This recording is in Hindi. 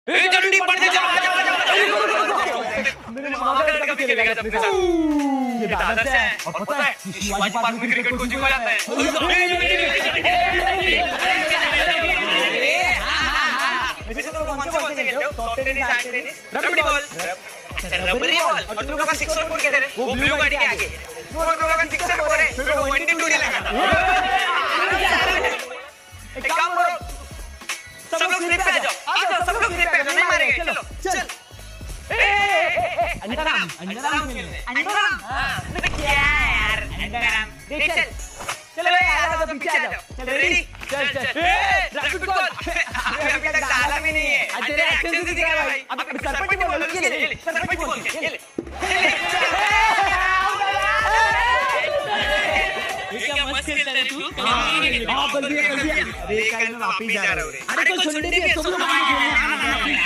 ए जल्दी पढ़ के चलो मेरे मामा का लड़का भी खेलेगा अपने साथ ये दादा से है और पता है शिवाजी पार्क में क्रिकेट कोचिंग हो जाता है वैसे तो कौन से खेलते हो सॉफ्ट टेनिस हैंड टेनिस रबड़ी बॉल रबड़ी बॉल और तुम लोग का सिक्सर बोल के दे रहे वो ब्लू गाड़ी के आगे वो लोग का सिक्सर बोल रहे फिर वो वनडे टूटे लगा एक काम करो सब लोग स्लिप पे आ जाओ सब लोग स्लिप पे नहीं मारेंगे चलो चल अंडरआर्म हां क्या यार अंडरआर्म देख चल चलो यार आ जाओ पीछे आ जाओ चल रेडी चल रैपिड बॉल अभी तक डाला भी नहीं है अजय एक्शन से दिखा भाई अब सरपंच बोल के सरपंच बोल के ये क्या मस्त खेलता है तू हां बल्दी अरे कल मैं वापस जा रहा हूं अरे कोई सुन नहीं है तुम लोग